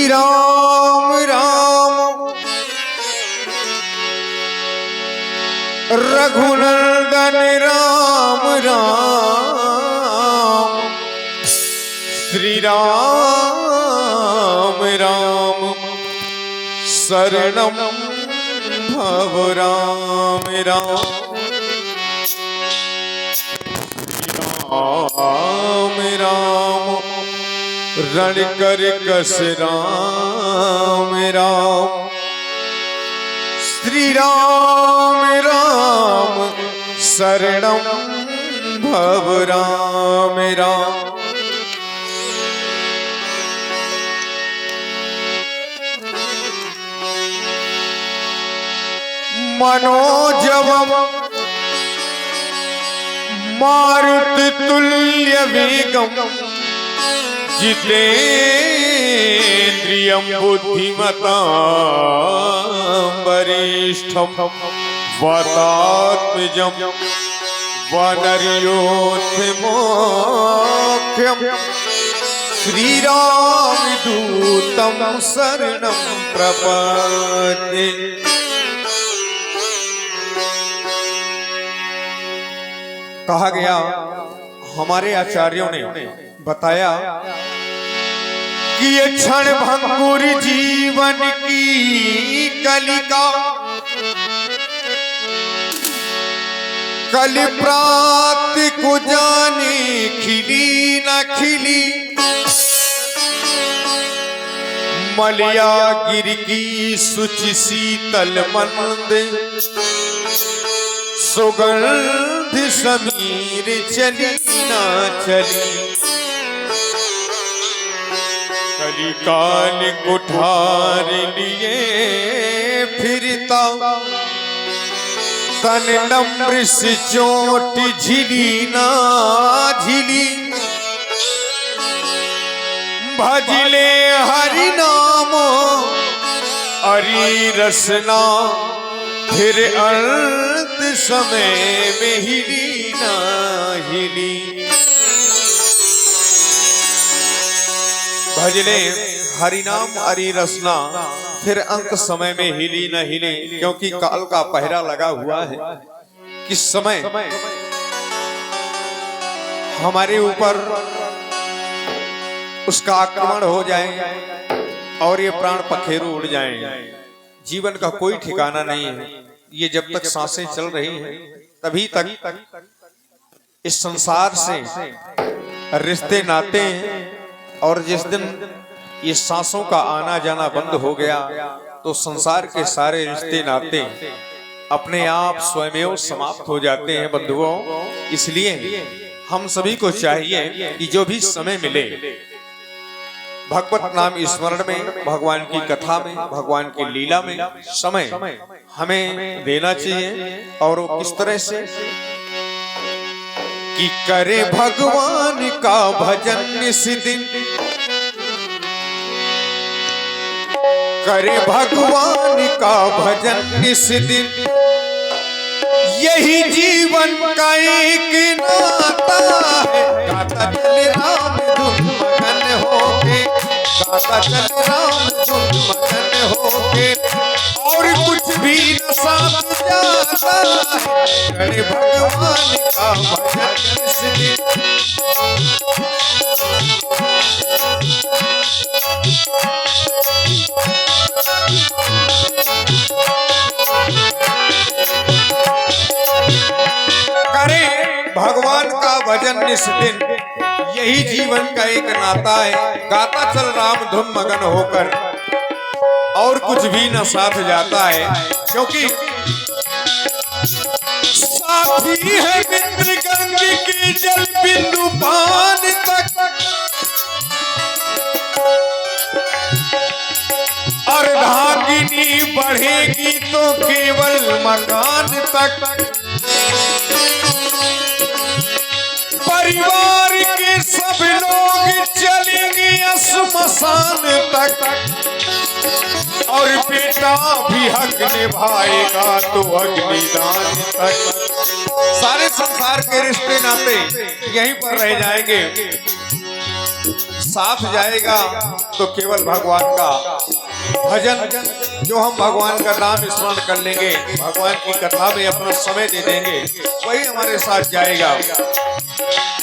राम राम रघुनंदन राम राम श्री राम राम शरणम भव राम राम राम राम रण कर कस राम राम श्री राम राम शरणम भव राम राम। मनोजवम मारुति तुल्य वेगम जितेन्द्रियं बुद्धिमतां वरिष्ठं वातात्मजं वानरयोत्तमोख्यं श्रीरामदूतं शरणं प्रपद्ये। कहा गया, हमारे आचार्यों ने बताया कि ये क्षण भंगुर जीवन की कलिका कल प्रात को जाने खिली न खिली, मलिया गिर की सुचि शीतल मंद सुगंध समीर चली ना चली, कलिकाल कुठार लिए फिरता तन नम्र से चोट झिली ना झिली, भजले हरि नाम हरि रसना फिर अंत समय में हिली ना हिली। भजले हरिनाम हरि रसना फिर अंत समय में हिली न हिले, क्योंकि काल का पहरा लगा हुआ है। किस समय हमारे ऊपर उसका आक्रमण हो जाए और ये प्राण पखेरु उड़ जाएं, जीवन का कोई ठिकाना नहीं है। ये जब तक सांसें चल रही हैं तभी तक इस संसार से रिश्ते नाते हैं, और जिस दिन ये सांसों का आना जाना बंद हो गया तो संसार के सारे रिश्ते नाते अपने आप स्वयं समाप्त हो जाते हैं बंधुओं। इसलिए हम सभी को चाहिए कि जो भी समय मिले भगवत नाम स्मरण में, भगवान की कथा में, भगवान की लीला में समय हमें देना चाहिए। और किस तरह से कि करे भगवान का भजन निस दिन, करे भगवान का भजन निस दिन, यही जीवन का एक नाता है। गाता चल राम धुन मगन होके, गाता चल राम धुन मगन होके, और कुछ भी न साथ जाता है। करे भगवान का भजन निस दिन, करे भगवान का भजन निस दिन, यही जीवन का एक नाता है। गाता चल राम धुन मगन होकर, और कुछ भी न साथ जाता है, क्योंकि साथी है मित्र गंगे के जल बिंदु पान तक, और भागिनी बढ़ेगी तो केवल मकान तक, परिवार के सब लोग चलेंगे श्मशान तक, और बेटा भी हक निभाएगा तो अग्निदान तक। सारे संसार के रिश्ते नाते यहीं पर रह जाएंगे। साथ जाएगा तो केवल भगवान का भजन, जो हम भगवान का नाम स्मरण कर लेंगे, भगवान की कथा में अपना समय दे देंगे, वही हमारे साथ जाएगा।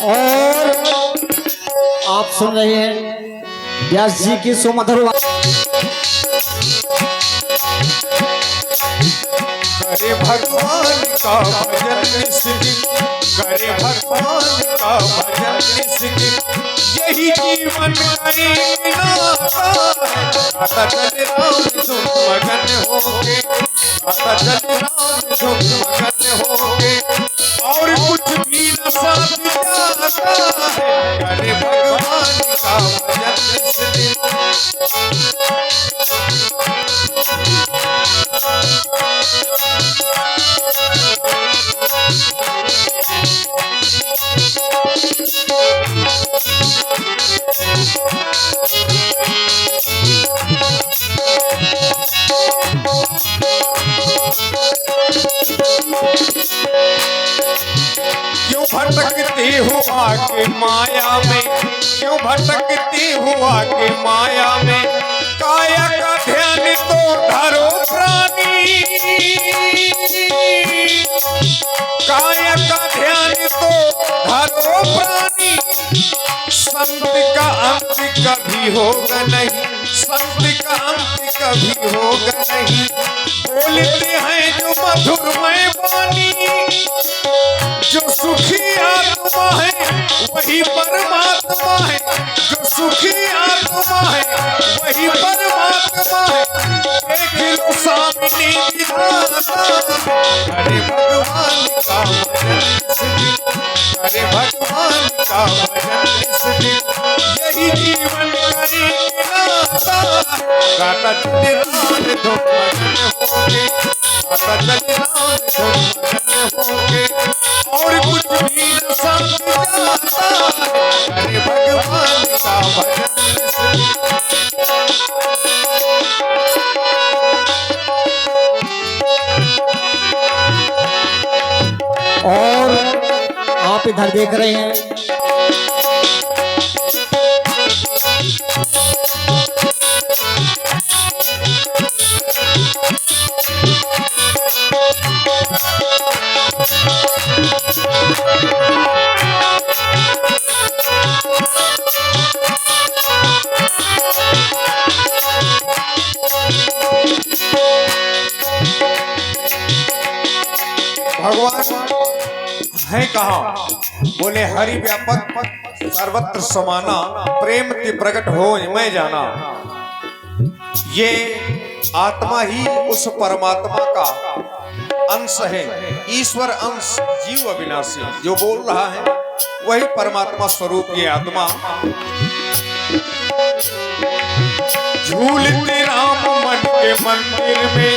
और आप सुन रहे हैं व्यास जी की सुमधुर करे भगवान का भजन निस दिन, करे भगवान का भजन निस दिन, यही जीवन का एक नाता है। गाता चले राम धुन मगन होके, गाता चले राम धुन मगन होके, और कुछ भी न साथ जाता है। करे भगवान का भजन निस दिन। क्यों भटकते हो आके माया में, क्यों भटकते हो आके माया में, काया का ध्यान तो धरो प्राणी, काया का ध्यान तो धरो प्राणी, संत का अंत कभी होगा नहीं, संत का अंत कभी होगा नहीं। बोलते हैं जो मधुरमय वाणी, जो सुखी आत्मा है वही परमात्मा है, जो सुखी आत्मा है वही परमात्मा है। देख लो सामने विधाता, अरे भगवान का भजन इस दिन, अरे भगवान का भजन इस दिन, यही जीवन का एक नाता। गाता चले राम धुन मगन होके, गाता चले राम धुन मगन होके, और कुछ भी न समझ जाता। अरे भगवान का भजन इस दिन। और आप इधर देख रहे हैं भगवान है कहाँ? बोले हरि व्यापक सर्वत्र समाना, प्रेम ते प्रकट हो मैं जाना। ये आत्मा ही उस परमात्मा का अंश है, ईश्वर अंश जीव अविनाशी। जो बोल रहा है वही परमात्मा स्वरूप ये आत्मा। झूलते राम मन के मंदिर में,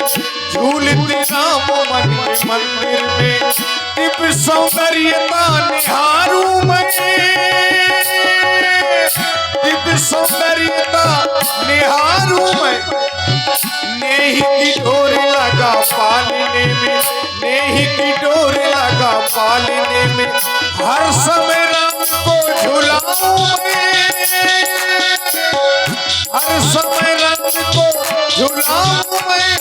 झूलते राम मन के मंदिर में, दिव्य सौंदर्यता निहारू मैं, दिव्य सौंदर्यता निहारू मैं। नेही की डोर लगा पालने में, नेही की डोर लगा पालने में, हर समय राम को झुलाऊं मैं, हर समय राम को झुलाऊं मैं।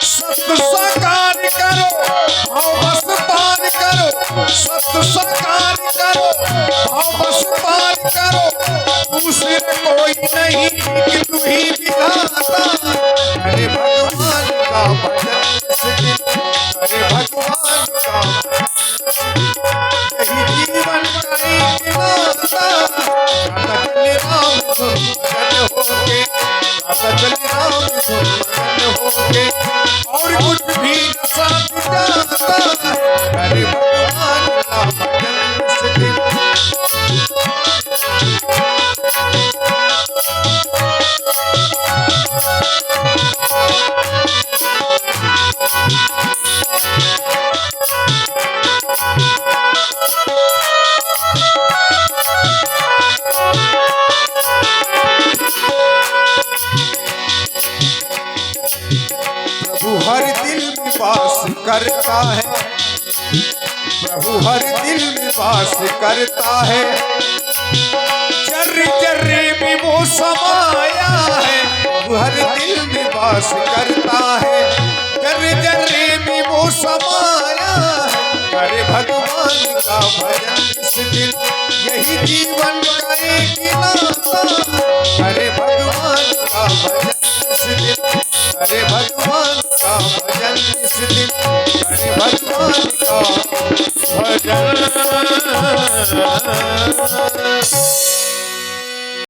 सत्य साकार करो, भाव बस पार करो, सत्य साकार करो, भाव बस पार करो। दूसरे कोई नहीं कि तू ही विधाता। अरे भगवान का भजन इस दिन, अरे भगवान का यही जीवन का एक नाता। गाता चले राम धुन मगन होके, गाता चले राम धुन मगन होके, और कुछ भी न साथ जाता। अरे भगवान का भजन इस दिन। प्रभु हर दिल में वास करता है, प्रभु हर दिल में वास करता है। जर जर्रे में वो समाया है, वो हर दिल में वास करता है। जर जर्रे में वो समाया है, अरे भगवान का भजन इस दिल, यही जीवन का एक नाता। अरे भगवान का भजन इस दिल, अरे भगवान का भजन इस दिल, अरे भगवान का भजन।